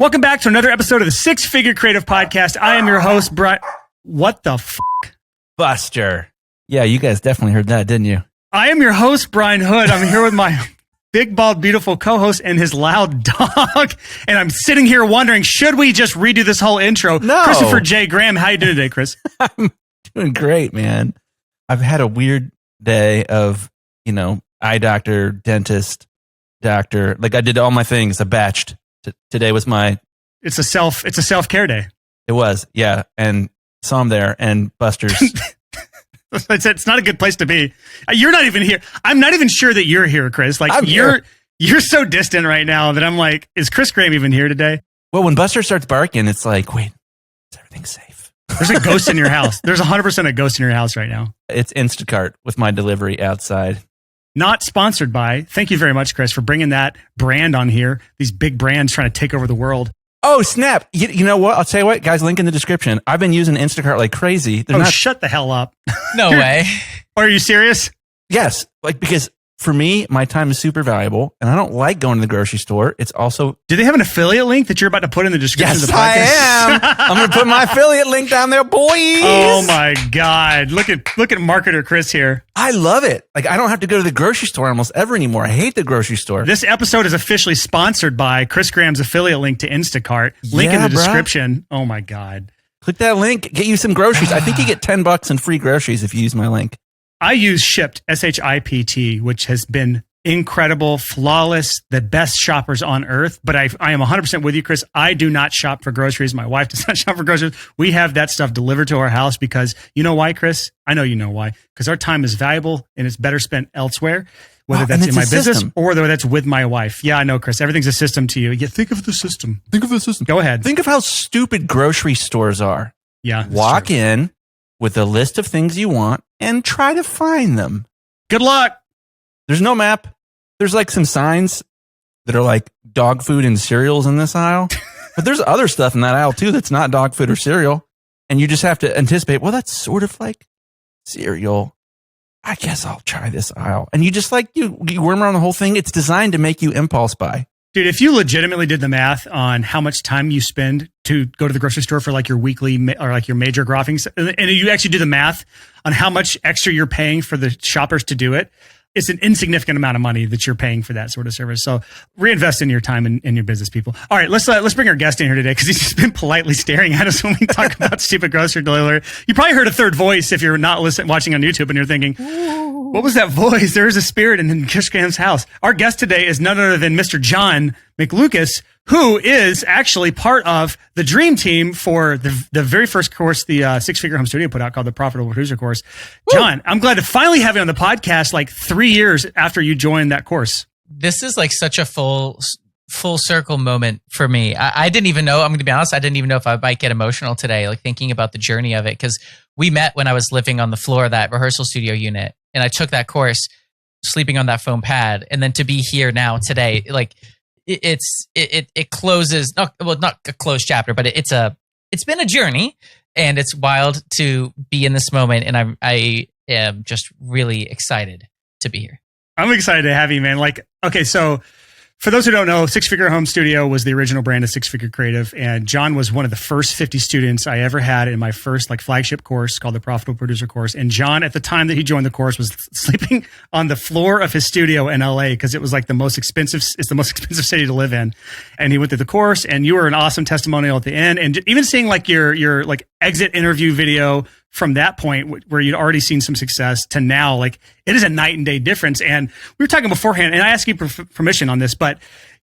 Welcome back to another episode of the Six Figure Creative Podcast. I am your host, Brian. What the f***? Buster. Yeah, you guys definitely heard that, didn't you? I am your host, Brian Hood. I'm here with my big, bald, beautiful co-host and his loud dog. And I'm sitting here wondering, should we just redo this whole intro? No. Christopher J. Graham, how you doing today, Chris? I'm doing great, man. I've had a weird day of, eye doctor, dentist, doctor. Like I did all my things. I batched. Today was It's a self-care day. It was, yeah. And saw him there and Buster's. It's not a good place to be. You're not even here. I'm not even sure that you're here, Chris. Like you're so distant right now that I'm like, is Chris Graham even here today? Well, when Buster starts barking, it's like, wait, is everything safe? There's a ghost in your house. There's 100% a ghost in your house right now. It's Instacart with my delivery outside. Not sponsored by. Thank you very much, Chris, for bringing that brand on here. These big brands trying to take over the world. Oh, snap. You know what? I'll tell you what, guys, link in the description. I've been using Instacart like crazy. Shut the hell up. No way. Are you serious? Yes. Because for me, my time is super valuable and I don't like going to the grocery store. It's also... Do they have an affiliate link that you're about to put in the description of the podcast? Yes, I am. I'm going to put my affiliate link down there, boys. Oh my God. Look at marketer Chris here. I love it. Like I don't have to go to the grocery store almost ever anymore. I hate the grocery store. This episode is officially sponsored by Chris Graham's affiliate link to Instacart. Link in the description. Oh my God. Click that link. Get you some groceries. I think you get $10 in free groceries if you use my link. I use Shipt, SHIPT, which has been incredible, flawless, the best shoppers on earth. But I am 100% with you, Chris. I do not shop for groceries. My wife does not shop for groceries. We have that stuff delivered to our house because you know why, Chris? I know you know why. Because our time is valuable and it's better spent elsewhere, whether that's in my business or whether that's with my wife. Yeah, I know, Chris. Everything's a system to you. Yeah, think of the system. Think of the system. Go ahead. Think of how stupid grocery stores are. Yeah. Walk in with a list of things you want and try to find them. Good luck. There's no map. There's like some signs that are like dog food and cereals in this aisle. But there's other stuff in that aisle too that's not dog food or cereal. And you just have to anticipate, well, that's sort of like cereal. I guess I'll try this aisle. And you just like, you worm around the whole thing. It's designed to make you impulse buy. Dude, if you legitimately did the math on how much time you spend to go to the grocery store for like your weekly or like your major groffing, and you actually do the math on how much extra you're paying for the shoppers to do it, it's an insignificant amount of money that you're paying for that sort of service. So reinvest in your time in your business, people. All right, let's bring our guest in here today because he's just been politely staring at us when we talk about stupid grocery delivery. You probably heard a third voice if you're not watching on YouTube and you're thinking, what was that voice? There is a spirit in Chris Graham's house. Our guest today is none other than Mr. John McLucas, who is actually part of the dream team for the very first course the Six Figure Home Studio put out called the Profitable Producer Course. Woo! John, I'm glad to finally have you on the podcast like 3 years after you joined that course. This is like such a full circle moment for me. I didn't even know, I'm going to be honest, I didn't even know if I might get emotional today, like thinking about the journey of it. Because we met when I was living on the floor of that rehearsal studio unit. And I took that course sleeping on that foam pad. And then to be here now today, like it closes, not a closed chapter, but it's been a journey and it's wild to be in this moment. And I am just really excited to be here. I'm excited to have you, man. Like, okay, so for those who don't know, Six Figure Home Studio was the original brand of Six Figure Creative, and John was one of the first 50 students I ever had in my first like flagship course called the Profitable Producer Course. And John, at the time that he joined the course, was sleeping on the floor of his studio in LA because it was like it's the most expensive city to live in. And he went through the course, and you were an awesome testimonial at the end. And even seeing like your like exit interview video from that point where you'd already seen some success to now, like it is a night and day difference. And we were talking beforehand, and I asked you permission on this, but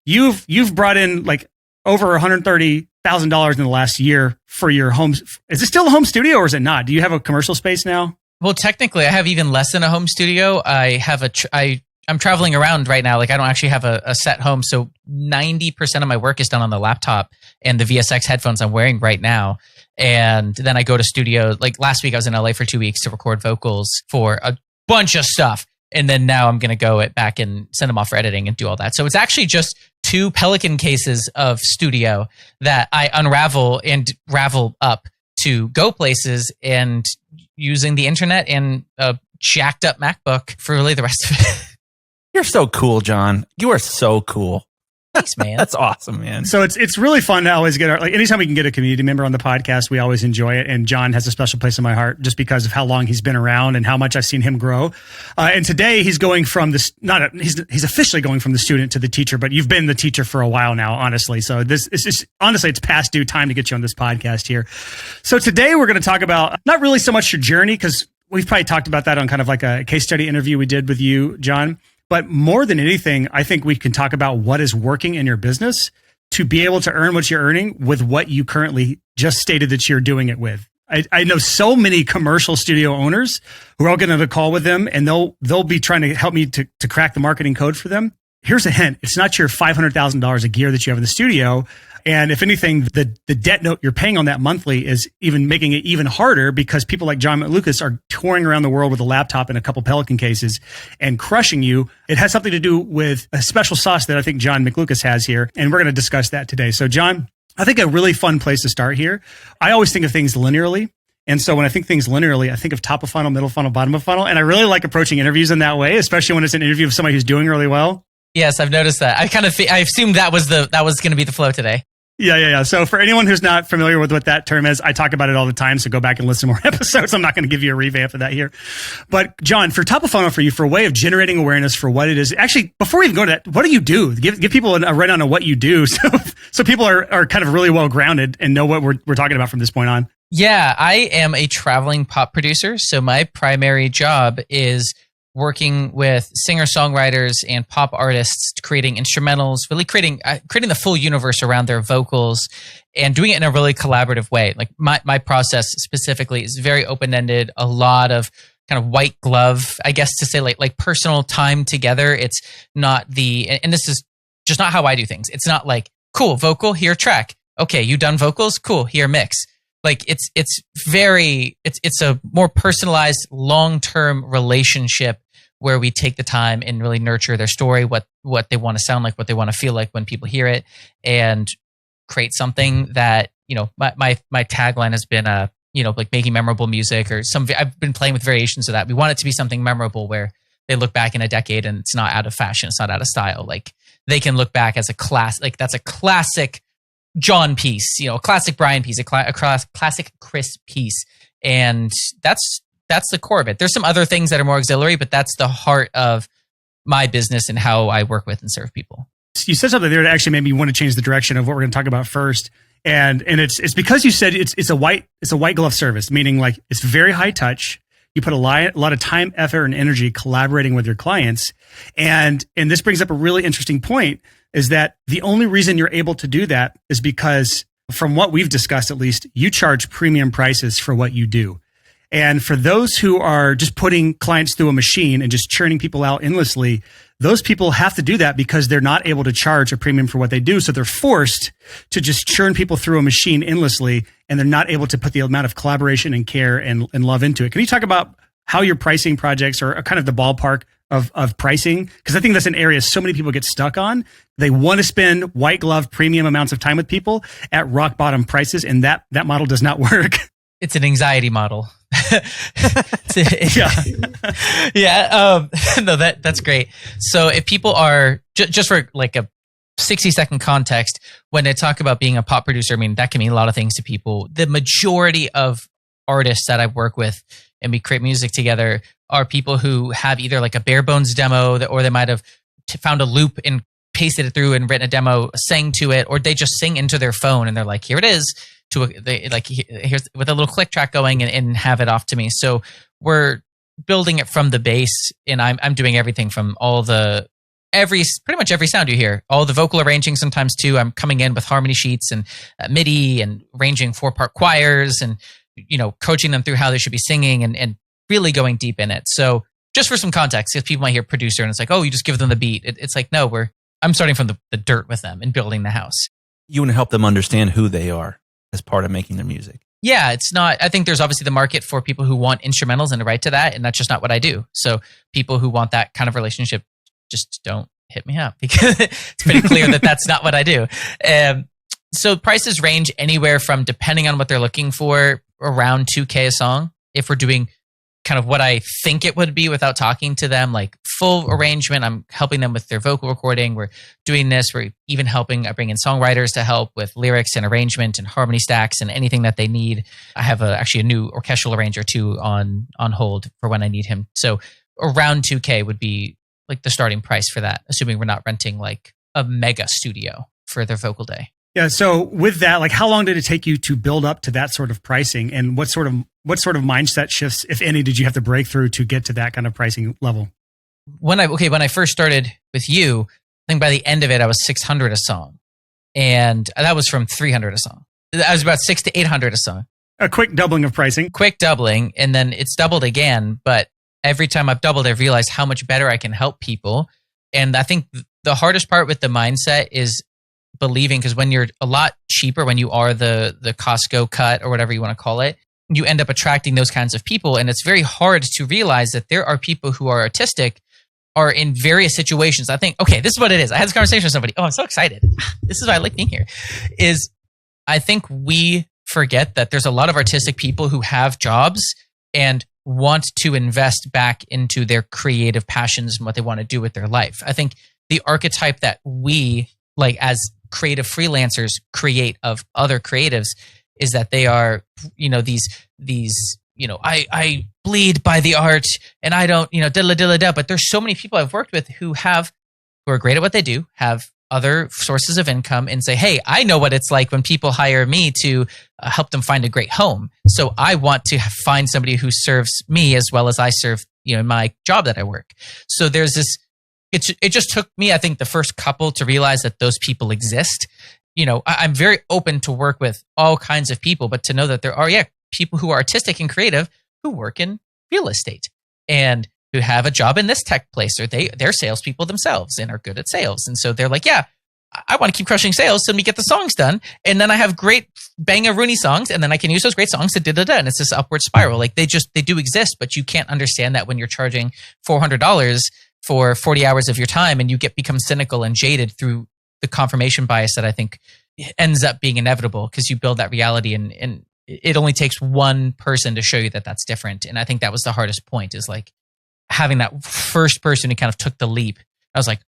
you've brought in like over $130,000 in the last year for your home. Is it still a home studio or is it not? Do you have a commercial space now? Well, technically I have even less than a home studio. I have I'm traveling around right now. Like I don't actually have a set home. So 90% of my work is done on the laptop and the VSX headphones I'm wearing right now. And then I go to studio. Like last week I was in LA for 2 weeks to record vocals for a bunch of stuff. And then now I'm going to go back and send them off for editing and do all that. So it's actually just 2 Pelican cases of studio that I unravel and ravel up to go places and using the internet and a jacked up MacBook for really the rest of it. You're so cool, John. You are so cool. Thanks, man. That's awesome, man. So it's really fun to always get anytime we can get a community member on the podcast, we always enjoy it. And John has a special place in my heart just because of how long he's been around and how much I've seen him grow. And today he's going from this, he's officially going from the student to the teacher, but you've been the teacher for a while now, honestly. So this is just, honestly, it's past due time to get you on this podcast here. So today we're going to talk about not really so much your journey, because we've probably talked about that on kind of like a case study interview we did with you, John. But more than anything, I think we can talk about what is working in your business to be able to earn what you're earning with what you currently just stated that you're doing it with. I know so many commercial studio owners who are all getting on a call with them, and they'll be trying to help me to crack the marketing code for them. Here's a hint. It's not your $500,000 of gear that you have in the studio. And if anything, the debt note you're paying on that monthly is even making it even harder, because people like John McLucas are touring around the world with a laptop and a couple Pelican cases and crushing you. It has something to do with a special sauce that I think John McLucas has here. And we're going to discuss that today. So John, I think a really fun place to start here. I always think of things linearly. And so when I think things linearly, I think of top of funnel, middle funnel, bottom of funnel. And I really like approaching interviews in that way, especially when it's an interview of somebody who's doing really well. Yes, I've noticed that. I assumed that was going to be the flow today. Yeah. So for anyone who's not familiar with what that term is, I talk about it all the time. So go back and listen to more episodes. I'm not going to give you a revamp of that here. But John, for top of funnel for you, for a way of generating awareness for what it is. Actually, before we even go to that, what do you do? Give people a rundown on what you do. So people are kind of really well grounded and know what we're talking about from this point on. Yeah, I am a traveling pop producer. So my primary job is working with singer-songwriters and pop artists, creating instrumentals, really creating the full universe around their vocals, and doing it in a really collaborative way. Like my process specifically is very open-ended, a lot of kind of white glove, I guess to say, like personal time together. It's not and this is just not how I do things. It's not like, cool, vocal, here track. Okay, you done vocals? Cool, here mix. Like it's a more personalized, long-term relationship where we take the time and really nurture their story, what they want to sound like, what they want to feel like when people hear it, and create something that, my tagline has been, like making memorable music, or I've been playing with variations of that. We want it to be something memorable where they look back in a decade and it's not out of fashion, it's not out of style. Like they can look back as a class, like that's a classic John piece, a classic Brian piece, a classic Chris piece. And that's the core of it. There's some other things that are more auxiliary, but that's the heart of my business and how I work with and serve people. You said something there that actually made me want to change the direction of what we're going to talk about first. And it's because you said it's a white glove service, meaning like it's very high touch. You put a lot of time, effort, and energy collaborating with your clients. And this brings up a really interesting point, is that the only reason you're able to do that is because, from what we've discussed at least, you charge premium prices for what you do. And for those who are just putting clients through a machine and just churning people out endlessly, those people have to do that because they're not able to charge a premium for what they do. So they're forced to just churn people through a machine endlessly, and they're not able to put the amount of collaboration and care and love into it. Can you talk about how you're pricing projects, or kind of the ballpark of pricing? Because I think that's an area so many people get stuck on. They want to spend white glove premium amounts of time with people at rock bottom prices, and that model does not work. It's an anxiety model. Yeah. Yeah. No, that's great. So if people are just for like a 60-second context, when they talk about being a pop producer, I mean, that can mean a lot of things to people. The majority of artists that I work with and we create music together are people who have either like a bare bones demo, or they might have found a loop and pasted it through and written a demo, sang to it, or they just sing into their phone and they're like, here it is. Here's with a little click track going, and have it off to me. So we're building it from the base, and I'm doing everything from pretty much every sound you hear, all the vocal arranging sometimes too. I'm coming in with harmony sheets and MIDI and arranging 4-part choirs and, coaching them through how they should be singing and really going deep in it. So just for some context, because people might hear producer and it's like, oh, you just give them the beat. It's like, no, I'm starting from the dirt with them and building the house. You want to help them understand who they are as part of making their music. Yeah, it's not, I think there's obviously the market for people who want instrumentals and a right to that, and that's just not what I do. So people who want that kind of relationship, just don't hit me up, because it's pretty clear that that's not what I do. So prices range anywhere from, depending on what they're looking for, around $2,000 a song. If we're doing kind of what I think it would be without talking to them, like full arrangement. I'm helping them with their vocal recording. We're doing this. We're even helping. I bring in songwriters to help with lyrics and arrangement and harmony stacks and anything that they need. I have actually a new orchestral arranger too on hold for when I need him. So around $2,000 would be like the starting price for that, assuming we're not renting like a mega studio for their vocal day. Yeah. So with that, like how long did it take you to build up to that sort of pricing, and what sort of mindset shifts, if any, did you have to break through to get to that kind of pricing level? When I first started with you, I think by the end of it, I was $600 a song, and that was from $300 a song. I was about $600 to $800 a song. A quick doubling of pricing. Quick doubling, and then it's doubled again. But every time I've doubled, I've realized how much better I can help people. And I think the hardest part with the mindset is believing, because when you're a lot cheaper, when you are the Costco cut or whatever you want to call it, you end up attracting those kinds of people. And it's very hard to realize that there are people who are artistic, are in various situations. I think, okay, this is what it is. I had this conversation with somebody. Oh, I'm so excited. This is why I like being here. Is I think we forget that there's a lot of artistic people who have jobs and want to invest back into their creative passions and what they want to do with their life. I think the archetype that we, like as creative freelancers, create of other creatives is that they are, these, I bleed by the art and I don't, diddle-a-diddle-a-da. But there's so many people I've worked with who are great at what they do, have other sources of income, and say, hey, I know what it's like when people hire me to help them find a great home. So I want to find somebody who serves me as well as I serve, my job that I work. So there's this, it just took me, I think, the first couple to realize that those people exist. I'm very open to work with all kinds of people, but to know that there are, people who are artistic and creative who work in real estate and who have a job in this tech place, or they're salespeople themselves and are good at sales. And so they're like, I want to keep crushing sales, so let me get the songs done. And then I have great bang-a-rooney songs, and then I can use those great songs to da-da-da. And it's this upward spiral. Like they do exist, but you can't understand that when you're charging $400 for 40 hours of your time, and you become cynical and jaded through the confirmation bias that I think ends up being inevitable, because you build that reality and it only takes one person to show you that that's different. And I think that was the hardest point, is like having that first person who kind of took the leap. I was like,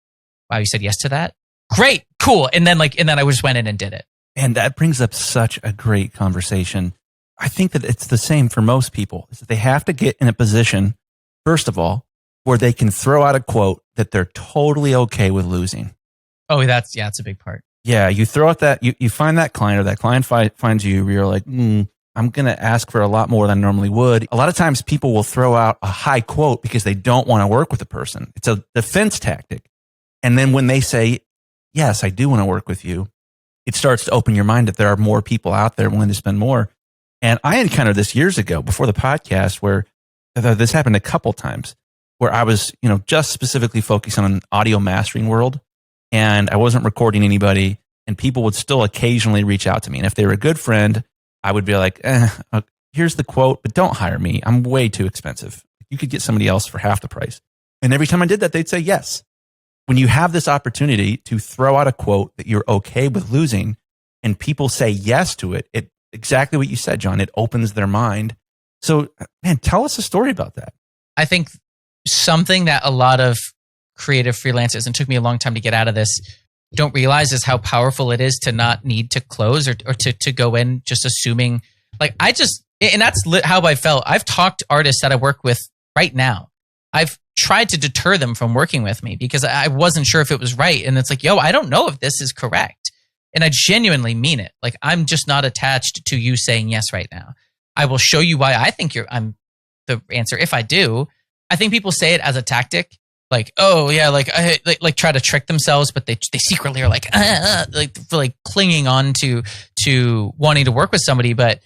wow, you said yes to that? Great, cool. And then I just went in and did it. And that brings up such a great conversation. I think that it's the same for most people, is that they have to get in a position, first of all, where they can throw out a quote that they're totally okay with losing. Oh, that's a big part. Yeah, you throw out that, you find that client, or that client finds you, where you're like, I'm going to ask for a lot more than I normally would. A lot of times people will throw out a high quote because they don't want to work with the person. It's a defense tactic. And then when they say, yes, I do want to work with you, it starts to open your mind that there are more people out there willing to spend more. And I encountered this years ago before the podcast, where this happened a couple times, where I was, just specifically focused on an audio mastering world, and I wasn't recording anybody, and people would still occasionally reach out to me. And if they were a good friend, I would be like, here's the quote, but don't hire me. I'm way too expensive. You could get somebody else for half the price. And every time I did that, they'd say yes. When you have this opportunity to throw out a quote that you're okay with losing, and people say yes to it, exactly what you said, John, it opens their mind. So, man, tell us a story about that. I think something that a lot of creative freelancers, and took me a long time to get out of this, don't realize is how powerful it is to not need to close or to go in just assuming, like, and that's how I felt. I've talked to artists that I work with right now. I've tried to deter them from working with me because I wasn't sure if it was right. And it's like, I don't know if this is correct. And I genuinely mean it. Like, I'm just not attached to you saying yes right now. I will show you why I think I'm the answer. If I do, I think people say it as a tactic. Like, oh yeah, like try to trick themselves, but they secretly are like clinging on to wanting to work with somebody. But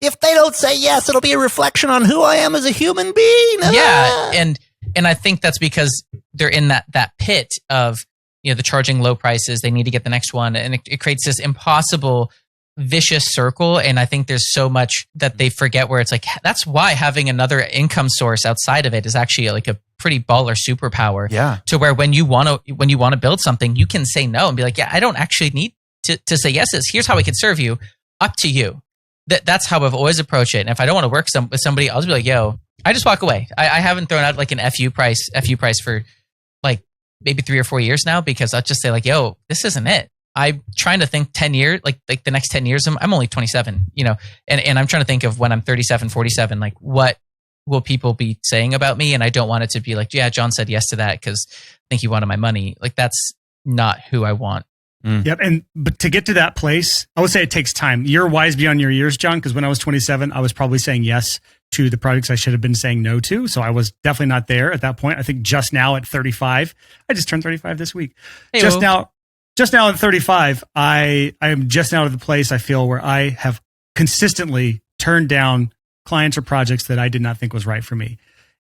if they don't say yes, it'll be a reflection on who I am as a human being. Yeah, and I think that's because they're in that pit of the charging low prices. They need to get the next one, and it creates this impossible vicious circle. And I think there's so much that they forget, where it's like, that's why having another income source outside of it is actually like a pretty baller superpower. Yeah. To where when you want to build something, you can say no and be like, I don't actually need to say yeses. Here's how I can serve you. Up to you. That's how I've always approached it. And if I don't want to work with somebody, I'll just be like, I just walk away. I haven't thrown out like an FU price for like maybe 3 or 4 years now, because I'll just say like, yo, this isn't it. I'm trying to think 10 years, like the next 10 years. I'm only 27, and I'm trying to think of when I'm 37, 47, like what will people be saying about me? And I don't want it to be like, yeah, John said yes to that because I think he wanted my money. Like that's not who I want. Yep. But to get to that place, I would say it takes time. You're wise beyond your years, John, because when I was 27, I was probably saying yes to the projects I should have been saying no to. So I was definitely not there at that point. I think just now at 35, I just turned 35 this week. Hey, just now at 35, I am just now at the place I feel where I have consistently turned down clients or projects that I did not think was right for me.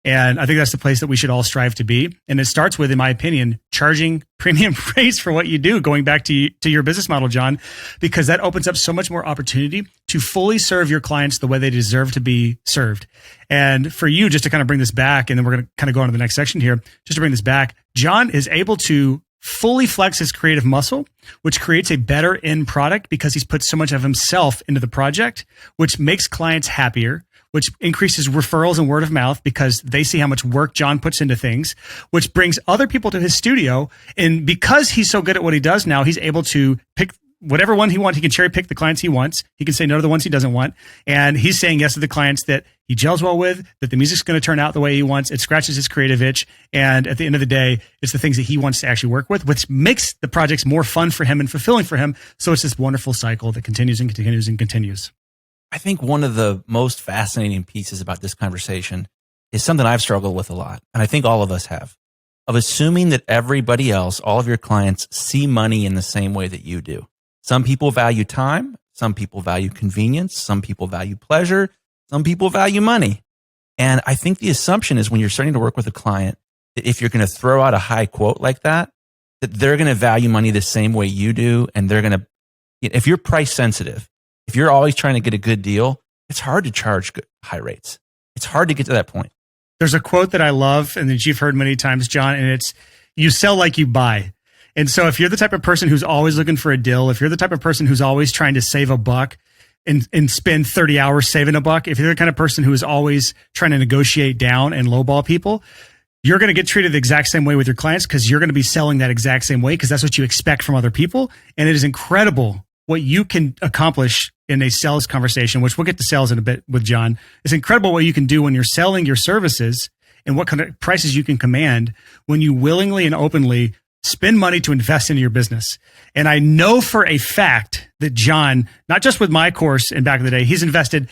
And I think that's the place that we should all strive to be. And it starts with, in my opinion, charging premium rates for what you do, going back to your business model, John, because that opens up so much more opportunity to fully serve your clients the way they deserve to be served. And for you, just to kind of bring this back, and then we're going to kind of go on to the next section here, just to bring this back, John is able to fully flex his creative muscle, which creates a better end product because he's put so much of himself into the project, which makes clients happier, which increases referrals and word of mouth because they see how much work John puts into things, which brings other people to his studio. And because he's so good at what he does now, he's able to pick whatever one he wants. He can cherry pick the clients he wants. He can say no to the ones he doesn't want. And he's saying yes to the clients that he gels well with, that the music's going to turn out the way he wants. It scratches his creative itch. And at the end of the day, it's the things that he wants to actually work with, which makes the projects more fun for him and fulfilling for him. So it's this wonderful cycle that continues and continues and continues. I think one of the most fascinating pieces about this conversation is something I've struggled with a lot, and I think all of us have, of assuming that everybody else, all of your clients, see money in the same way that you do. Some people value time, some people value convenience, some people value pleasure, some people value money. And I think the assumption is when you're starting to work with a client, that if you're going to throw out a high quote like that they're going to value money the same way you do, and they're going to, if you're price sensitive, if you're always trying to get a good deal, it's hard to charge high rates. It's hard to get to that point. There's a quote that I love and that you've heard many times, John, and it's, you sell like you buy. And so if you're the type of person who's always looking for a deal, if you're the type of person who's always trying to save a buck and spend 30 hours saving a buck, if you're the kind of person who is always trying to negotiate down and lowball people, you're going to get treated the exact same way with your clients because you're going to be selling that exact same way because that's what you expect from other people. And it is incredible what you can accomplish in a sales conversation, which we'll get to sales in a bit with John. It's incredible what you can do when you're selling your services and what kind of prices you can command when you willingly and openly spend money to invest into your business. And I know for a fact that John, not just with my course and back in the day, he's invested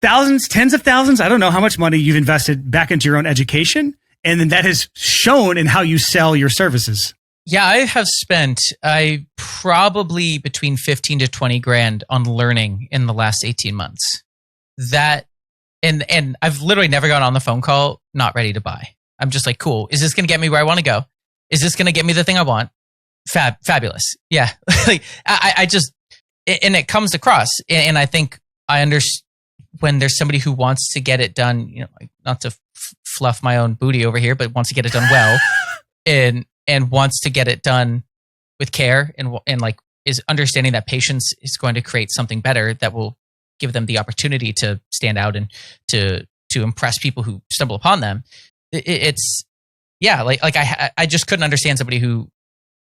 thousands, tens of thousands. I don't know how much money you've invested back into your own education. And then that has shown in how you sell your services. Yeah, I have spent probably between 15 to 20 grand on learning in the last 18 months. That and I've literally never gone on the phone call not ready to buy. I'm just like, cool. Is this going to get me where I want to go? Is this going to get me the thing I want? Fabulous. Yeah. Like I just, and it comes across, and I think I understand when there's somebody who wants to get it done, you know, like not to fluff my own booty over here, but wants to get it done well and wants to get it done with care and like is understanding that patience is going to create something better that will give them the opportunity to stand out and to impress people who stumble upon them. It's yeah, like I just couldn't understand somebody who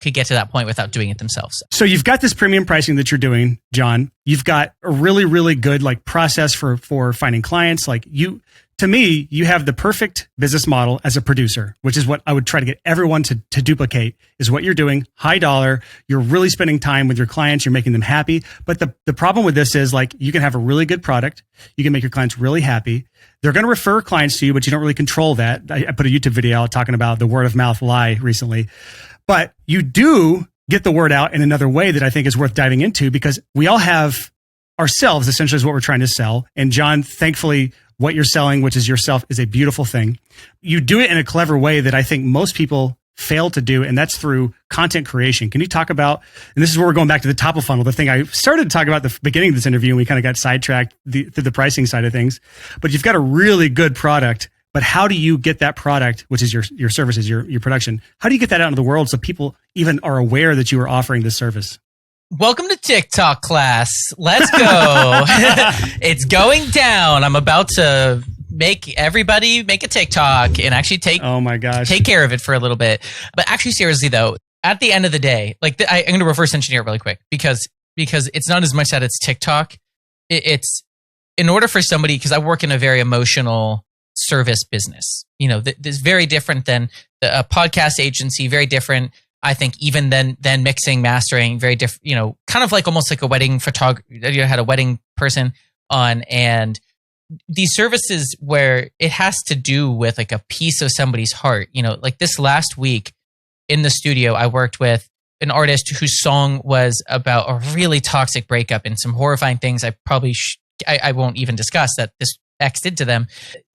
could get to that point without doing it themselves. So you've got this premium pricing that you're doing, John. You've got a really, really good like process for finding clients. Like to me, you have the perfect business model as a producer, which is what I would try to get everyone to duplicate, is what you're doing. High dollar. You're really spending time with your clients. You're making them happy. But the problem with this is like, you can have a really good product. You can make your clients really happy. They're going to refer clients to you, but you don't really control that. I put a YouTube video out talking about the word of mouth lie recently, but you do get the word out in another way that I think is worth diving into, because we all have ourselves essentially is what we're trying to sell. And John, thankfully, what you're selling, which is yourself, is a beautiful thing. You do it in a clever way that I think most people fail to do, and that's through content creation. Can you talk about, and this is where we're going back to the top of funnel, the thing I started to talk about at the beginning of this interview, and we kind of got sidetracked through the pricing side of things. But you've got a really good product, but how do you get that product, which is your services, your production, how do you get that out into the world so people even are aware that you are offering this service? Welcome to TikTok class. Let's go. It's going down. I'm about to everybody make a TikTok and actually Oh my gosh. take care of it for a little bit. But actually, seriously though, at the end of the day, like I'm going to reverse engineer it really quick because it's not as much that it's TikTok. It's in order for somebody, because I work in a very emotional service business. You know, this very different than a podcast agency, very different, I think, even than mixing, mastering, very different, you know, kind of like almost like a wedding photographer. You had a wedding person on, and these services where it has to do with like a piece of somebody's heart. You know, like this last week in the studio, I worked with an artist whose song was about a really toxic breakup and some horrifying things I probably I won't even discuss that this ex did to them.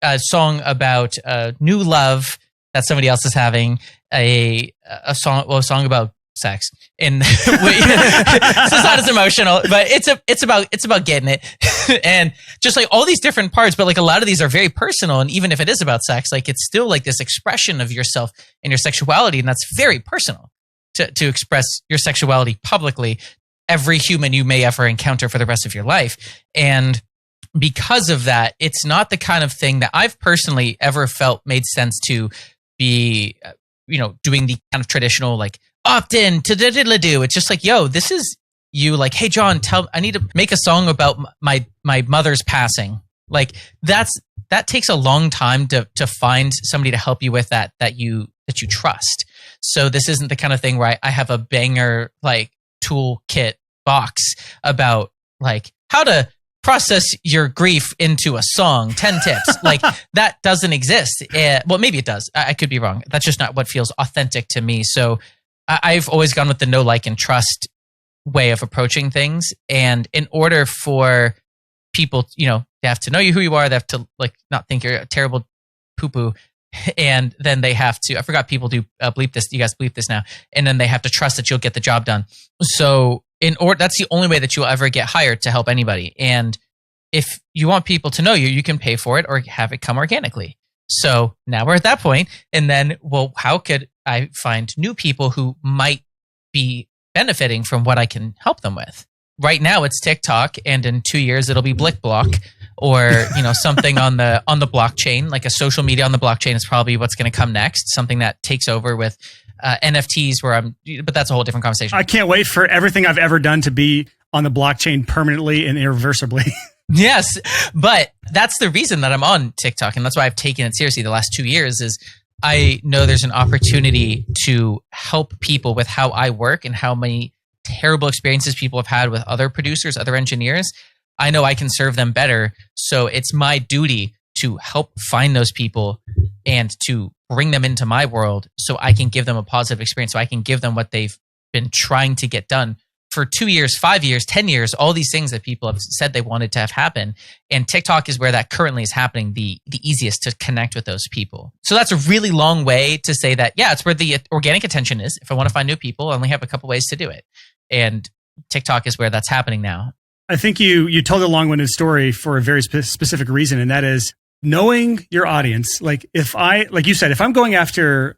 A song about new love that somebody else is having. A song about sex, and so it's not as emotional, but it's about getting it, and just like all these different parts. But like a lot of these are very personal, and even if it is about sex, like it's still like this expression of yourself and your sexuality, and that's very personal to express your sexuality publicly. Every human you may ever encounter for the rest of your life. And because of that, it's not the kind of thing that I've personally ever felt made sense to be, doing the kind of traditional, like opt in to do. It's just like, yo, this is you, like, hey, John, I need to make a song about my mother's passing. Like that takes a long time to find somebody to help you with that you trust. So this isn't the kind of thing where I have a banger like toolkit box about like how to process your grief into a song, 10 tips. Like that doesn't exist. Well, maybe it does. I could be wrong. That's just not what feels authentic to me. So I've always gone with the know, like, and trust way of approaching things. And in order for people, they have to know who you are. They have to like not think you're a terrible poo-poo. And then they have to, I forgot people do bleep this. You guys bleep this now. And then they have to trust that you'll get the job done. So that's the only way that you'll ever get hired to help anybody. And if you want people to know you can pay for it or have it come organically. So now we're at that point. And then, well, how could I find new people who might be benefiting from what I can help them with? Right now it's TikTok, and in 2 years it'll be BlickBlock, or something on the blockchain, like a social media on the blockchain is probably what's going to come next. Something that takes over with NFTs, but that's a whole different conversation. I can't wait for everything I've ever done to be on the blockchain permanently and irreversibly. Yes, but that's the reason that I'm on TikTok, and that's why I've taken it seriously the last 2 years. Is I know there's an opportunity to help people with how I work and how many terrible experiences people have had with other producers, other engineers. I know I can serve them better. So it's my duty to help find those people and to bring them into my world so I can give them a positive experience, so I can give them what they've been trying to get done for 2 years, 5 years, 10 years, all these things that people have said they wanted to have happen. And TikTok is where that currently is happening, the easiest to connect with those people. So that's a really long way to say that, yeah, it's where the organic attention is. If I want to find new people, I only have a couple ways to do it. And TikTok is where that's happening now. I think you told a long-winded story for a very specific reason, and that is knowing your audience. Like you said, if I'm going after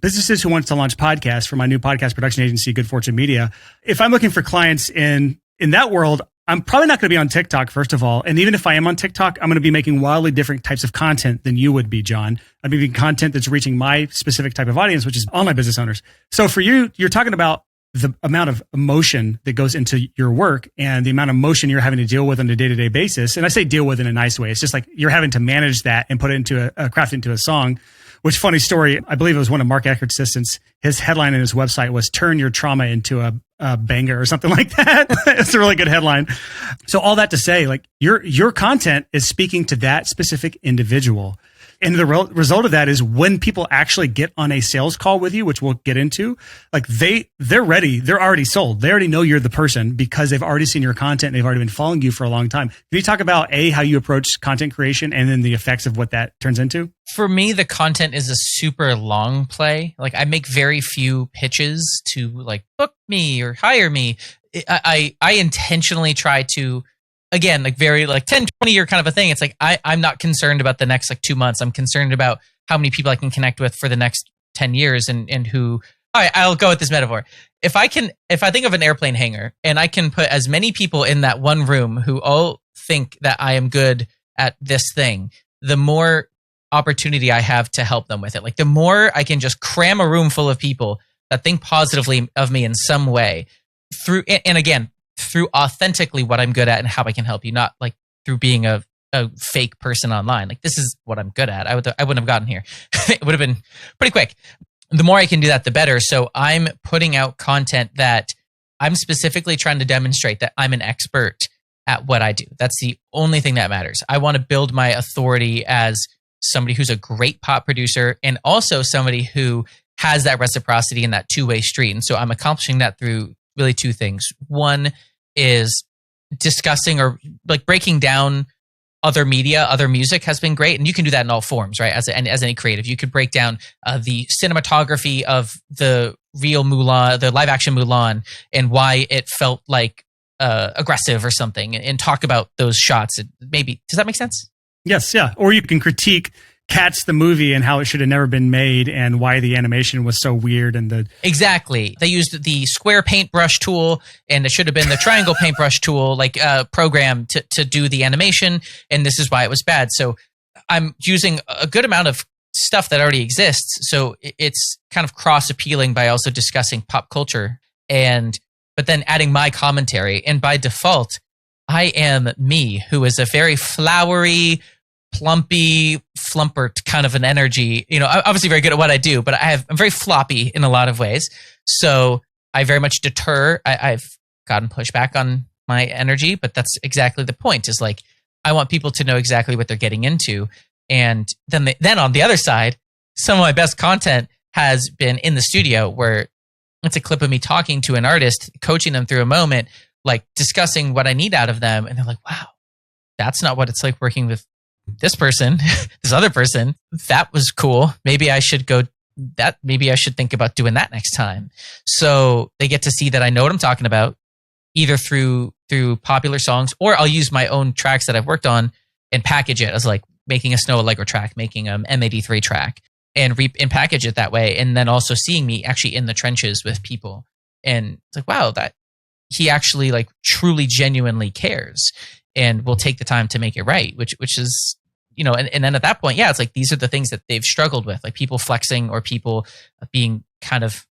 businesses who want to launch podcasts for my new podcast production agency, Good Fortune Media, if I'm looking for clients in that world, I'm probably not going to be on TikTok, first of all. And even if I am on TikTok, I'm going to be making wildly different types of content than you would be, John. I'm making content that's reaching my specific type of audience, which is online business owners. So for you, you're talking about the amount of emotion that goes into your work and the amount of emotion you're having to deal with on a day-to-day basis. And I say deal with in a nice way. It's just like you're having to manage that and put it into craft it into a song. Which, funny story, I believe it was one of Mark Eckert's assistants. His headline in his website was "Turn your trauma into a banger" or something like that. It's a really good headline. So all that to say, like your content is speaking to that specific individual. And the result of that is when people actually get on a sales call with you, which we'll get into, like they're ready. They're already sold. They already know you're the person because they've already seen your content and they've already been following you for a long time. Can you talk about how you approach content creation and then the effects of what that turns into? For me, the content is a super long play. Like I make very few pitches to like book me or hire me. I intentionally try to, again, like very like 10, 20 year kind of a thing. It's like, I'm not concerned about the next like 2 months. I'm concerned about how many people I can connect with for the next 10 years and who, all right, I'll go with this metaphor. If I think of an airplane hangar and I can put as many people in that one room who all think that I am good at this thing, the more opportunity I have to help them with it. Like the more I can just cram a room full of people that think positively of me in some way through, and again, through authentically what I'm good at and how I can help you, not like through being a fake person online. Like this is what I'm good at. I wouldn't have gotten here. It would have been pretty quick. The more I can do that, the better. So I'm putting out content that I'm specifically trying to demonstrate that I'm an expert at what I do. That's the only thing that matters. I want to build my authority as somebody who's a great pop producer and also somebody who has that reciprocity in that two-way street. And so I'm accomplishing that through really two things. One is discussing or like breaking down other media, other music has been great. And you can do that in all forms, right? As any creative, you could break down the cinematography of the real Mulan, the live action Mulan, and why it felt like aggressive or something, and talk about those shots. Maybe, does that make sense? Yes, yeah. Or you can critique Cats the movie and how it should have never been made and why the animation was so weird and exactly. They used the square paintbrush tool and it should have been the triangle paintbrush tool, like program to do the animation, and this is why it was bad. So I'm using a good amount of stuff that already exists. So it's kind of cross appealing by also discussing pop culture but then adding my commentary. And by default, I am me, who is a very flowery, plumpy, flumpert kind of an energy. You know, I'm obviously very good at what I do, but I'm very floppy in a lot of ways. So I very much deter. I've gotten pushback on my energy, but that's exactly the point. Is like I want people to know exactly what they're getting into, and then on the other side, some of my best content has been in the studio where it's a clip of me talking to an artist, coaching them through a moment, like discussing what I need out of them. And they're like, wow, that's not what it's like working with this person, this other person. That was cool. Maybe I should maybe I should think about doing that next time. So they get to see that I know what I'm talking about, either through popular songs, or I'll use my own tracks that I've worked on and package it as like making a Snow Allegro track, making an M83 track, and package it that way. And then also seeing me actually in the trenches with people. And it's like, wow, that he actually like truly genuinely cares and will take the time to make it right, which is, you know, and then at that point, yeah, it's like, these are the things that they've struggled with, like people flexing or people being kind of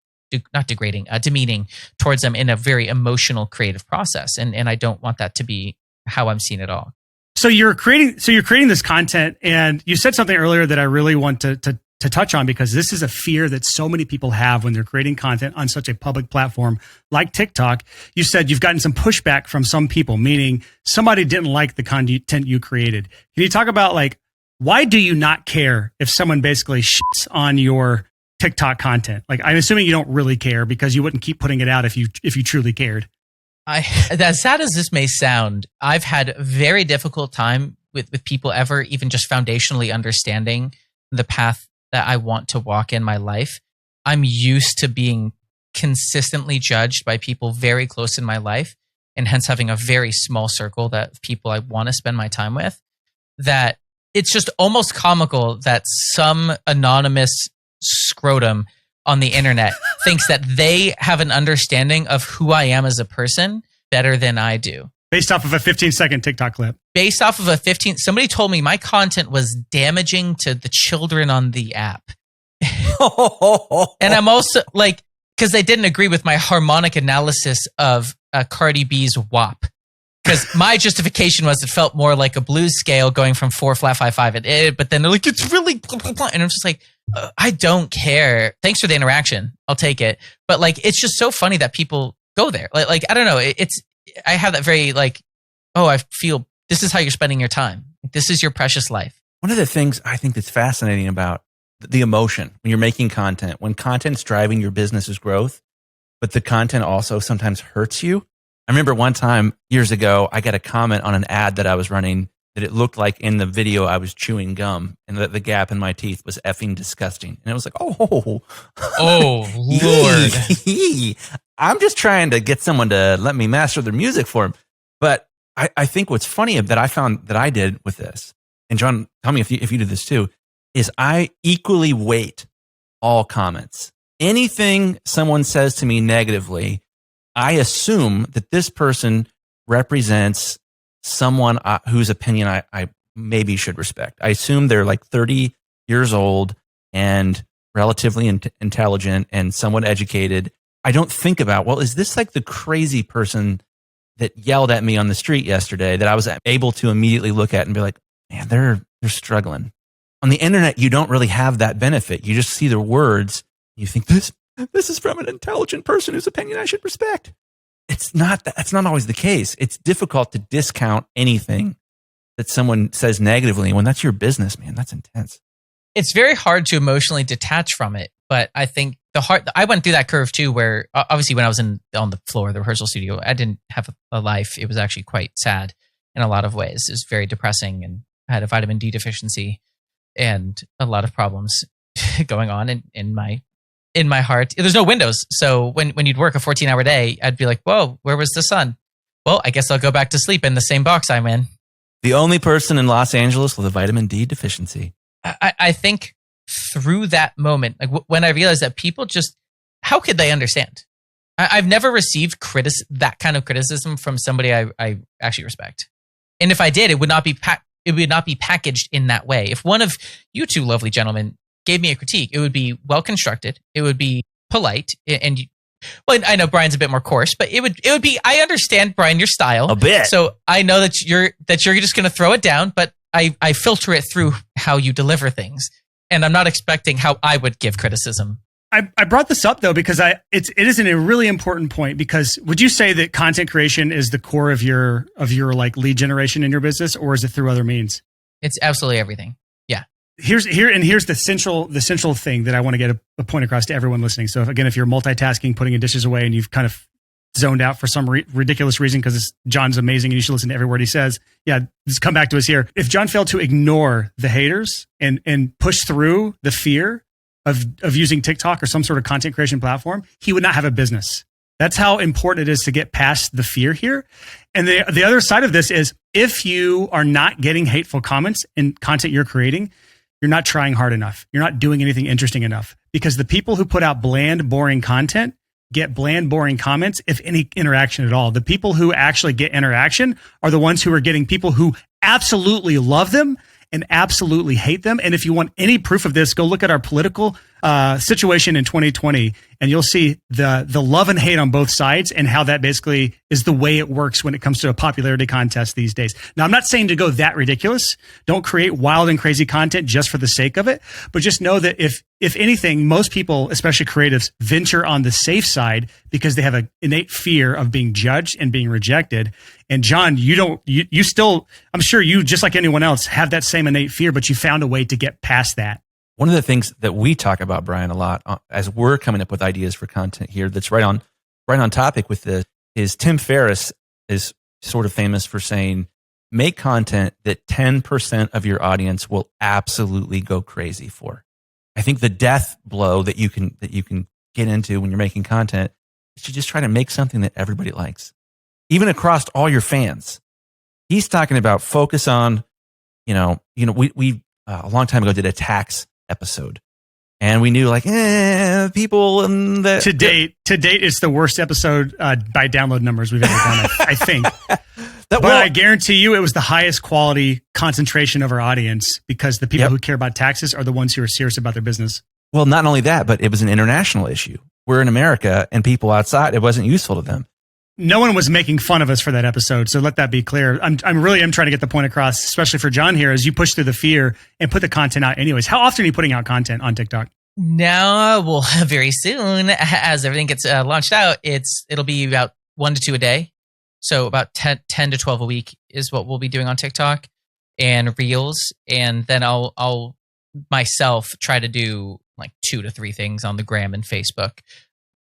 not degrading, demeaning towards them in a very emotional creative process. And I don't want that to be how I'm seen at all. So you're creating this content, and you said something earlier that I really want to touch on, because this is a fear that so many people have when they're creating content on such a public platform like TikTok. You said you've gotten some pushback from some people, meaning somebody didn't like the content you created. Can you talk about like, why do you not care if someone basically shits on your TikTok content? Like, I'm assuming you don't really care, because you wouldn't keep putting it out if you truly cared. As sad as this may sound, I've had a very difficult time with people ever even just foundationally understanding the path that I want to walk in my life. I'm used to being consistently judged by people very close in my life, and hence having a very small circle of people I want to spend my time with, that it's just almost comical that some anonymous scrotum on the internet thinks that they have an understanding of who I am as a person better than I do. Based off of a 15-second TikTok clip. Based off of somebody told me my content was damaging to the children on the app. And I'm also like, because they didn't agree with my harmonic analysis of Cardi B's WAP. Because my justification was it felt more like a blues scale going from 4 flat 5 5 but then they're like, it's really blah, blah, blah. And I'm just like, I don't care. Thanks for the interaction. I'll take it. But like, it's just so funny that people go there. Like I don't know. I have that very like, oh, I feel this is how you're spending your time. This is your precious life. One of the things I think that's fascinating about the emotion when you're making content, when content's driving your business's growth, but the content also sometimes hurts you. I remember one time years ago, I got a comment on an ad that I was running that it looked like in the video I was chewing gum, and that the gap in my teeth was effing disgusting. And it was like, oh Lord. I'm just trying to get someone to let me master their music for them. But I think what's funny that I found that I did with this, and John, tell me if you did this too, is I equally weight all comments. Anything someone says to me negatively, I assume that this person represents someone whose opinion I maybe should respect. I assume they're like 30 years old and relatively intelligent and somewhat educated. I don't think about, well, is this like the crazy person that yelled at me on the street yesterday that I was able to immediately look at and be like, man, they're struggling. On the internet, you don't really have that benefit. You just see the words. You think this is from an intelligent person whose opinion I should respect. It's not. That's not always the case. It's difficult to discount anything that someone says negatively when that's your business, man. That's intense. It's very hard to emotionally detach from it, but I think I went through that curve too, where obviously when I was on the floor of the rehearsal studio, I didn't have a life. It was actually quite sad in a lot of ways. It was very depressing, and I had a vitamin D deficiency and a lot of problems going on in my heart. There's no windows. So when you'd work a 14-hour day, I'd be like, whoa, where was the sun? Well, I guess I'll go back to sleep in the same box I'm in. The only person in Los Angeles with a vitamin D deficiency. I think through that moment, like when I realized that people just, how could they understand? I've never received that kind of criticism from somebody I actually respect. And if I did, it would not be packaged in that way. If one of you two lovely gentlemen gave me a critique, it would be well constructed. It would be polite, well, I know Brian's a bit more coarse, but it would be. I understand, Brian, your style a bit. So I know that you're just going to throw it down, but I filter it through how you deliver things, and I'm not expecting how I would give criticism. I brought this up though because it is a really important point. Because would you say that content creation is the core of your like lead generation in your business, or is it through other means? It's absolutely everything. Yeah. Here's the central thing that I want to get a point across to everyone listening. So if you're multitasking, putting your dishes away, and you've kind of zoned out for some ridiculous reason because John's amazing and you should listen to every word he says. Yeah, just come back to us here. If John failed to ignore the haters and push through the fear of using TikTok or some sort of content creation platform, he would not have a business. That's how important it is to get past the fear here. And the other side of this is if you are not getting hateful comments in content you're creating, you're not trying hard enough. You're not doing anything interesting enough, because the people who put out bland, boring content get bland, boring comments, if any interaction at all. The people who actually get interaction are the ones who are getting people who absolutely love them and absolutely hate them. And if you want any proof of this, go look at our political situation in 2020, and you'll see the love and hate on both sides and how that basically is the way it works when it comes to a popularity contest these days. Now, I'm not saying to go that ridiculous. Don't create wild and crazy content just for the sake of it, but just know that if anything, most people, especially creatives, venture on the safe side because they have an innate fear of being judged and being rejected. And John, you still, I'm sure you, just like anyone else, have that same innate fear, but you found a way to get past that. One of the things that we talk about, Brian, a lot as we're coming up with ideas for content here that's right on topic with this is Tim Ferriss is sort of famous for saying, make content that 10% of your audience will absolutely go crazy for. I think the death blow that you can get into when you're making content is to just try to make something that everybody likes, even across all your fans. He's talking about focus on, we a long time ago did a tax episode, and we knew like people that to date it's the worst episode by download numbers we've ever done. I think. But I guarantee you it was the highest quality concentration of our audience, because the people who care about taxes are the ones who are serious about their business. Well, not only that, but it was an international issue. We're in America, and people outside, it wasn't useful to them. No one was making fun of us for that episode, so let that be clear. I'm really trying to get the point across, especially for John here, as you push through the fear and put the content out anyways. How often are you putting out content on TikTok? Now, well, very soon, as everything gets launched out, it'll be about 1 to 2 a day. So about 10 to 12 a week is what we'll be doing on TikTok and Reels. And then I'll myself try to do like 2 to 3 things on the Gram and Facebook.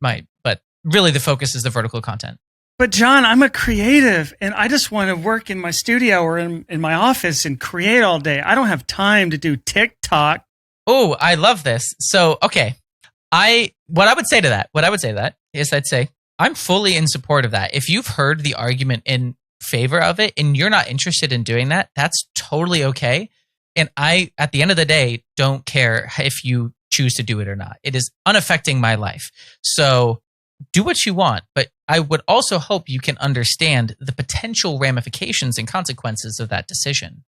But really the focus is the vertical content. But John, I'm a creative and I just want to work in my studio or in my office and create all day. I don't have time to do TikTok. Oh, I love this. So, okay. What I would say to that is I'd say, I'm fully in support of that. If you've heard the argument in favor of it and you're not interested in doing that, that's totally okay. And I, at the end of the day, don't care if you choose to do it or not. It is unaffecting my life. So do what you want, but I would also hope you can understand the potential ramifications and consequences of that decision.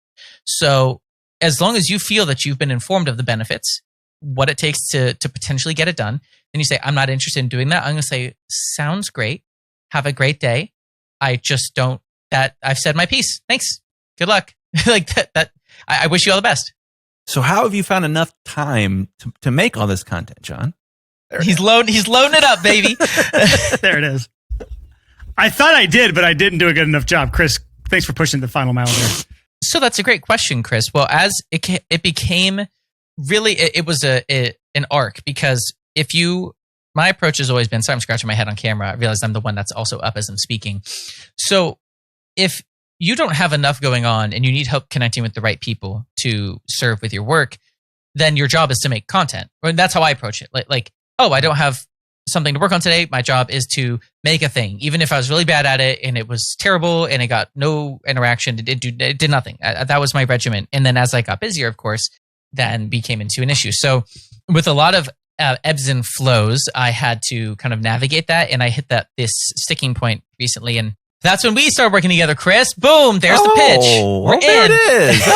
So as long as you feel that you've been informed of the benefits, what it takes to potentially get it done, and you say, I'm not interested in doing that, I'm going to say, sounds great. Have a great day. I just don't, I've said my piece. Thanks. Good luck. Like that. I wish you all the best. So how have you found enough time to make all this content, John? He's loading it up, baby. There it is. I thought I did, but I didn't do a good enough job. Chris, thanks for pushing the final mile there. So that's a great question, Chris. Well, as it became really, it was an arc, because my approach has always been, sorry, I'm scratching my head on camera. I realize I'm the one that's also up as I'm speaking. So if you don't have enough going on and you need help connecting with the right people to serve with your work, then your job is to make content. Or that's how I approach it. Like, oh, I don't have something to work on today. My job is to make a thing. Even if I was really bad at it and it was terrible and it got no interaction, it did nothing. That was my regimen. And then as I got busier, of course, then became into an issue. So with a lot of ebbs and flows, I had to kind of navigate that. And I hit this sticking point recently. And that's when we started working together, Chris. Boom, there's the pitch. We're in. There it is.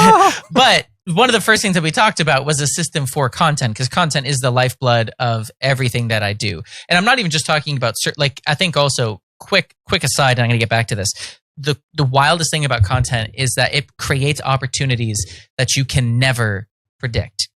But one of the first things that we talked about was a system for content, because content is the lifeblood of everything that I do. And I'm not even just talking about, like, I think also, quick aside, and I'm going to get back to this. The wildest thing about content is that it creates opportunities that you can never predict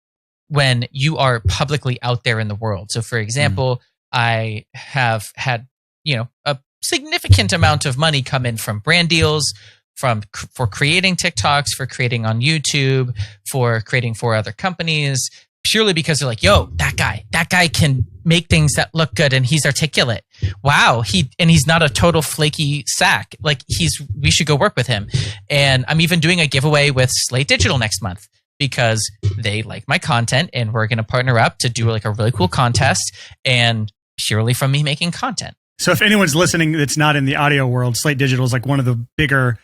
when you are publicly out there in the world. So for example, I have had, a significant amount of money come in from brand deals, for creating TikToks, for creating on YouTube, for creating for other companies, purely because they're like, yo, that guy can make things that look good and he's articulate. Wow. He's not a total flaky sack. Like we should go work with him. And I'm even doing a giveaway with Slate Digital next month because they like my content, and we're going to partner up to do like a really cool contest, and purely from me making content. So if anyone's listening that's not in the audio world, Slate Digital is like one of the bigger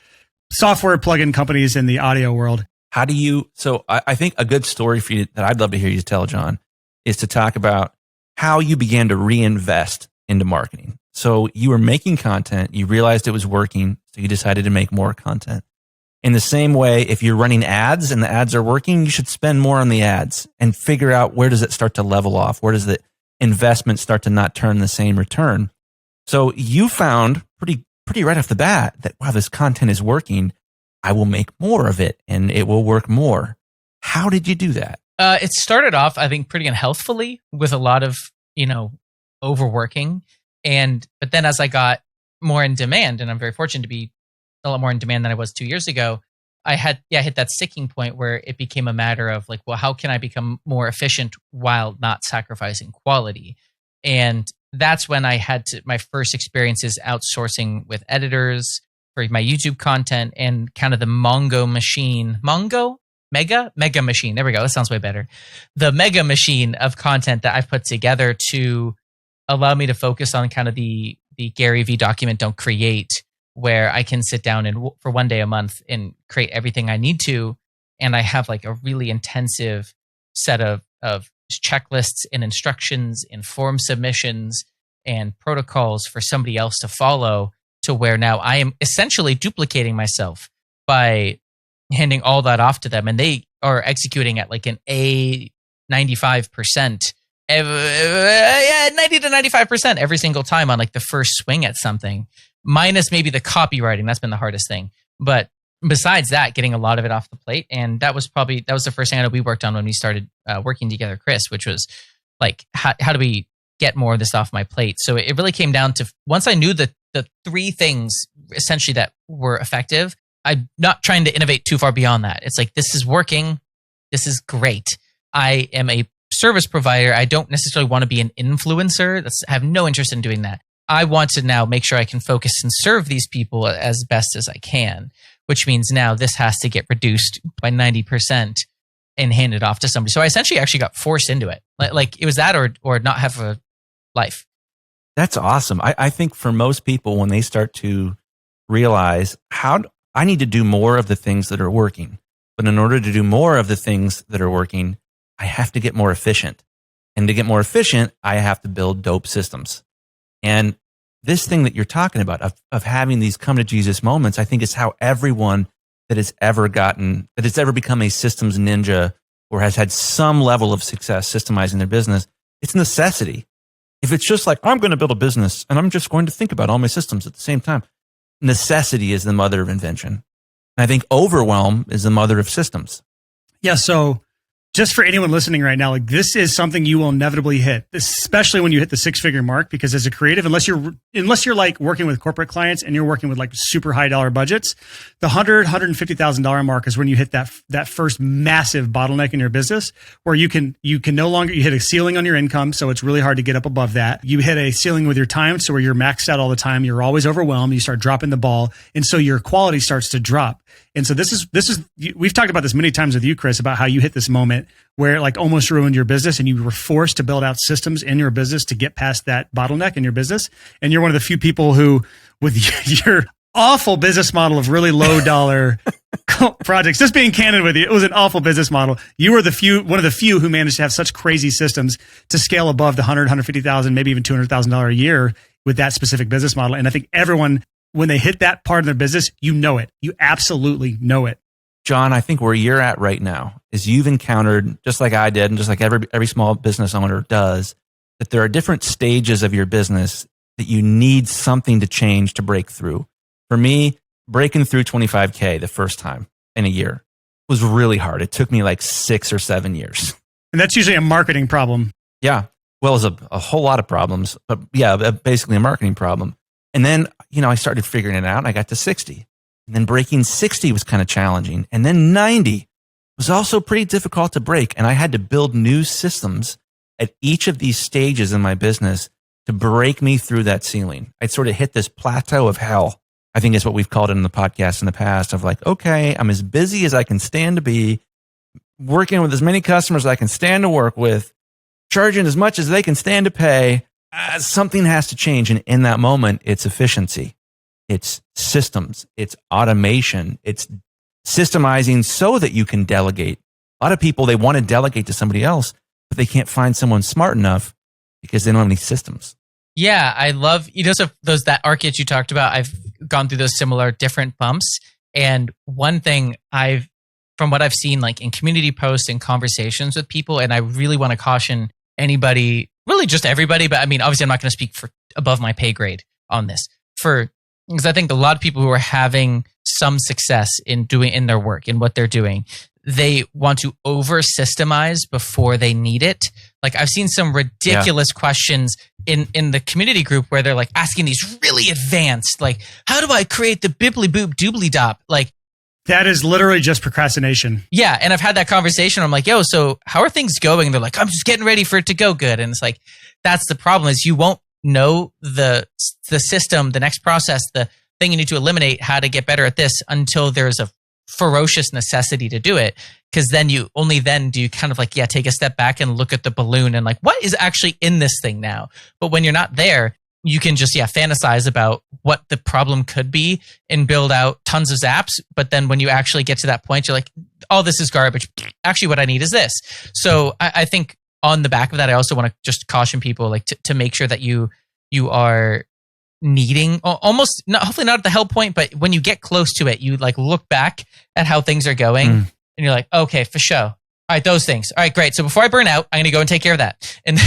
software plugin companies in the audio world. How do you, so I think a good story for you that I'd love to hear you tell, John, is to talk about how you began to reinvest into marketing. So you were making content, you realized it was working, so you decided to make more content. In the same way, if you're running ads and the ads are working, you should spend more on the ads and figure out where does it start to level off? Where does the investment start to not turn the same return? So you found pretty right off the bat that, wow, this content is working. I will make more of it and it will work more. How did you do that? It started off, I think, pretty unhealthfully with a lot of, overworking. But then as I got more in demand, and I'm very fortunate to be a lot more in demand than I was 2 years ago, I hit that sticking point where it became a matter of like, well, how can I become more efficient while not sacrificing quality? And that's when I had my first experiences outsourcing with editors for my YouTube content, and kind of the Mega machine. There we go. That sounds way better. The mega machine of content that I've put together to allow me to focus on kind of the Gary V document, don't create, where I can sit down and for one day a month and create everything I need to. And I have like a really intensive set of checklists and instructions and form submissions and protocols for somebody else to follow, to where now I am essentially duplicating myself by handing all that off to them, and they are executing at like an 90 to 95% every single time on like the first swing at something, minus maybe the copywriting. That's been the hardest thing. But besides that, getting a lot of it off the plate. And that was the first thing I know we worked on when we started working together, Chris, which was like, how do we get more of this off my plate? So it really came down to, once I knew the three things essentially that were effective, I'm not trying to innovate too far beyond that. It's like, this is working. This is great. I am a service provider. I don't necessarily want to be an influencer. I have no interest in doing that. I want to now make sure I can focus and serve these people as best as I can, which means now this has to get reduced by 90% and handed off to somebody. So I essentially actually got forced into it. Like it was that or not have a life. That's awesome. I think for most people, when they start to realize I need to do more of the things that are working, but in order to do more of the things that are working, I have to get more efficient. And to get more efficient, I have to build dope systems. And this thing that you're talking about of having these come to Jesus moments, I think is how everyone that it's ever become a systems ninja or has had some level of success systemizing their business. It's necessity. If it's just like, I'm going to build a business and I'm just going to think about all my systems at the same time, necessity is the mother of invention. And I think overwhelm is the mother of systems. Yeah. So just for anyone listening right now, like this is something you will inevitably hit, especially when you hit the 6-figure mark, because as a creative, unless you're like working with corporate clients and you're working with like super high dollar budgets, the $150,000 mark is when you hit that first massive bottleneck in your business where you can no longer, you hit a ceiling on your income. So it's really hard to get up above that. You hit a ceiling with your time. So where you're maxed out all the time, you're always overwhelmed. You start dropping the ball. And so your quality starts to drop. And so this is, we've talked about this many times with you, Chris, about how you hit this moment where it like almost ruined your business and you were forced to build out systems in your business to get past that bottleneck in your business. And you're one of the few people who, with your awful business model of really low dollar projects, just being candid with you, it was an awful business model. You were one of the few who managed to have such crazy systems to scale above the $150,000, maybe even $200,000 a year with that specific business model. And I think everyone, when they hit that part of their business, you know it. You absolutely know it. John, I think where you're at right now is you've encountered, just like I did, and just like every small business owner does, that there are different stages of your business that you need something to change to break through. For me, breaking through 25K the first time in a year was really hard. It took me like 6 or 7 years. And that's usually a marketing problem. Yeah. Well, it's a whole lot of problems, but yeah, basically a marketing problem. And then, I started figuring it out and I got to 60. And then breaking 60 was kind of challenging. And then 90 was also pretty difficult to break. And I had to build new systems at each of these stages in my business to break me through that ceiling. I'd sort of hit this plateau of hell. I think is what we've called it in the podcast in the past of like, okay, I'm as busy as I can stand to be, working with as many customers as I can stand to work with, charging as much as they can stand to pay. Something has to change. And in that moment, it's efficiency. It's systems, it's automation, it's systemizing so that you can delegate. A lot of people, they want to delegate to somebody else, but they can't find someone smart enough because they don't have any systems. Yeah, I love, so those, that arc that you talked about, I've gone through those similar different bumps. And one thing from what I've seen, like in community posts and conversations with people, and I really want to caution anybody, really just everybody, but I mean, obviously I'm not going to speak for above my pay grade on this, because I think a lot of people who are having some success in their work, in what they're doing, they want to over systemize before they need it. Like I've seen some ridiculous questions in the community group where they're like asking these really advanced, like, how do I create the bibbly boop doobly dop? Like that is literally just procrastination. Yeah. And I've had that conversation. I'm like, yo, so how are things going? And they're like, I'm just getting ready for it to go good. And it's like, that's the problem, is you won't know the system, the next process, the thing you need to eliminate, how to get better at this until there's a ferocious necessity to do it. Because then do you kind of like, take a step back and look at the balloon and like, what is actually in this thing now? But when you're not there, you can just, fantasize about what the problem could be and build out tons of zaps. But then when you actually get to that point, you're like, oh, this is garbage. Actually, what I need is this. So I think on the back of that, I also want to just caution people like to make sure that you are needing almost not, hopefully not at the hell point, but when you get close to it, you like look back at how things are going and you're like, okay, for sure. All right, those things. All right, great. So before I burn out, I'm going to go and take care of that. And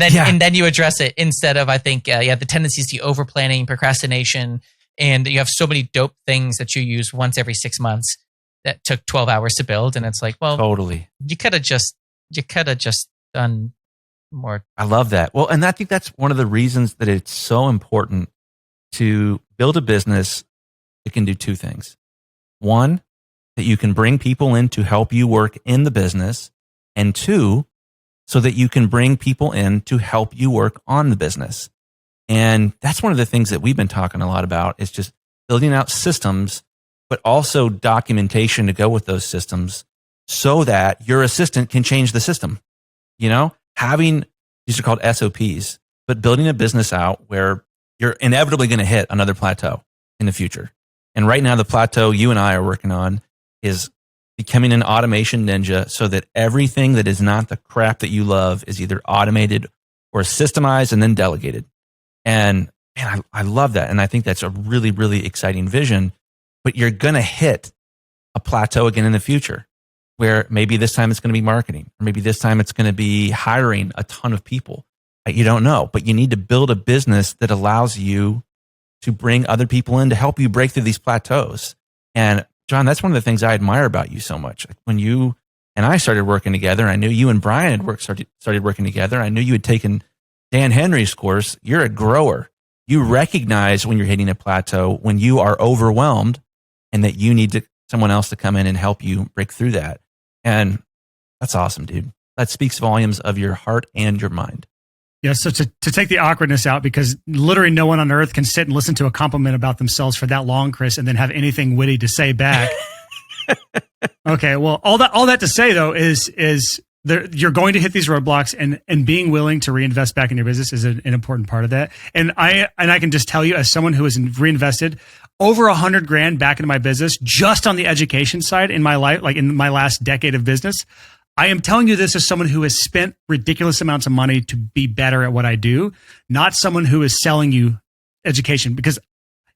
then you address it instead of, I think, the tendencies to over planning, procrastination, and you have so many dope things that you use once every 6 months that took 12 hours to build. And it's like, well, totally. You could have just done more. I love that. Well, and I think that's one of the reasons that it's so important to build a business that can do two things. One, that you can bring people in to help you work in the business. And two, so that you can bring people in to help you work on the business. And that's one of the things that we've been talking a lot about, is just building out systems, but also documentation to go with those systems so that your assistant can change the system. Having, these are called SOPs, but building a business out where you're inevitably going to hit another plateau in the future. And right now, the plateau you and I are working on is becoming an automation ninja so that everything that is not the crap that you love is either automated or systemized and then delegated. And man, I love that. And I think that's a really, really exciting vision, but you're going to hit a plateau again in the future, where maybe this time it's going to be marketing, or maybe this time it's going to be hiring a ton of people. You don't know, but you need to build a business that allows you to bring other people in to help you break through these plateaus. And John, that's one of the things I admire about you so much. Like when you and I started working together, I knew you and Brian had started working together. I knew you had taken Dan Henry's course. You're a grower. You recognize when you're hitting a plateau, when you are overwhelmed, and that you need someone else to come in and help you break through that. And that's awesome, dude. That speaks volumes of your heart and your mind. Yeah, so to take the awkwardness out, because literally no one on earth can sit and listen to a compliment about themselves for that long, Chris, and then have anything witty to say back. Okay, well, all that to say though is you're going to hit these roadblocks, and being willing to reinvest back in your business is an important part of that. And I can just tell you, as someone who has reinvested over $100,000 back into my business just on the education side in my life, like in my last decade of business. I am telling you this as someone who has spent ridiculous amounts of money to be better at what I do, not someone who is selling you education, because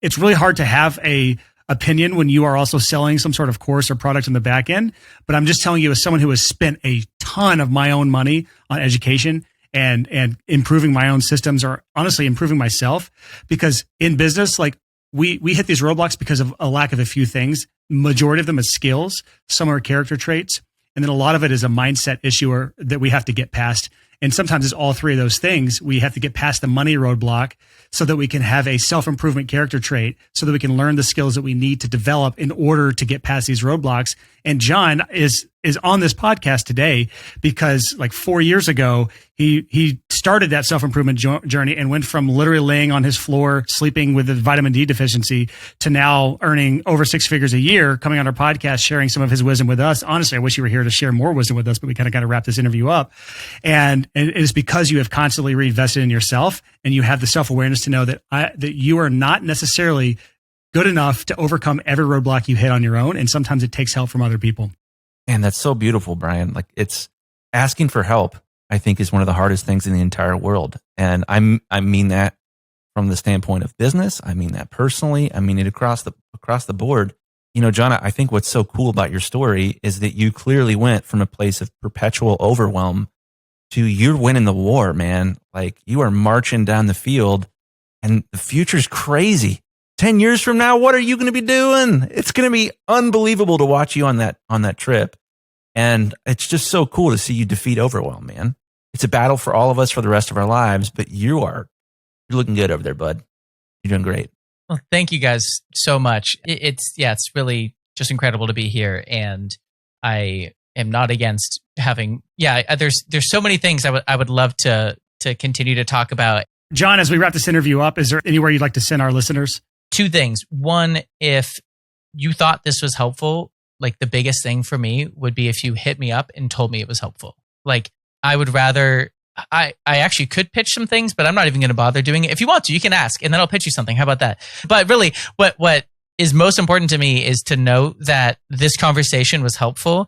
it's really hard to have a opinion when you are also selling some sort of course or product in the back end. But I'm just telling you as someone who has spent a ton of my own money on education and improving my own systems, or honestly improving myself, because in business, like we hit these roadblocks because of a lack of a few things. Majority of them is skills, some are character traits. And then a lot of it is a mindset issue that we have to get past. And sometimes it's all three of those things. We have to get past the money roadblock so that we can have a self-improvement character trait, so that we can learn the skills that we need to develop in order to get past these roadblocks. And John is on this podcast today because like 4 years ago, he started that self-improvement journey and went from literally laying on his floor, sleeping with a vitamin D deficiency, to now earning over 6 figures a year, coming on our podcast, sharing some of his wisdom with us. Honestly, I wish you were here to share more wisdom with us, but we kind of got to wrap this interview up. And it is because you have constantly reinvested in yourself, and you have the self-awareness to know that that you are not necessarily good enough to overcome every roadblock you hit on your own. And sometimes it takes help from other people. And that's so beautiful, Brian. Like, it's asking for help, I think, is one of the hardest things in the entire world. And I mean that from the standpoint of business. I mean that personally. I mean it across the board. You know, John, I think what's so cool about your story is that you clearly went from a place of perpetual overwhelm to you're winning the war, man. Like, you are marching down the field, and the future's crazy. 10 years from now, what are you going to be doing? It's going to be unbelievable to watch you on that trip. And it's just so cool to see you defeat overwhelm, man. It's a battle for all of us for the rest of our lives, but you're looking good over there, bud. You're doing great. Well, thank you guys so much. It's really just incredible to be here. And I am not against having, there's so many things I would love to continue to talk about. John, as we wrap this interview up, is there anywhere you'd like to send our listeners? 2 things. One, if you thought this was helpful, like the biggest thing for me would be if you hit me up and told me it was helpful. Like, I would rather, I actually could pitch some things, but I'm not even going to bother doing it. If you want to, you can ask, and then I'll pitch you something. How about that? But really, what is most important to me is to know that this conversation was helpful.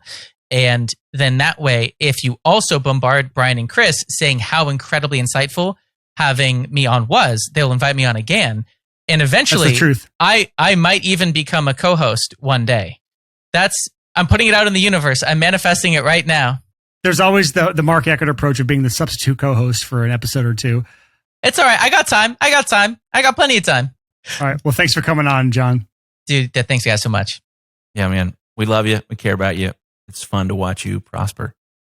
And then that way, if you also bombard Brian and Chris saying how incredibly insightful having me on was, they'll invite me on again. And eventually, that's the truth. I might even become a co-host one day. I'm putting it out in the universe. I'm manifesting it right now. There's always the Mark Eckert approach of being the substitute co-host for an episode or two. It's all right. I got time. I got plenty of time. All right. Well, thanks for coming on, John. Dude, thanks guys so much. Yeah, man. We love you. We care about you. It's fun to watch you prosper.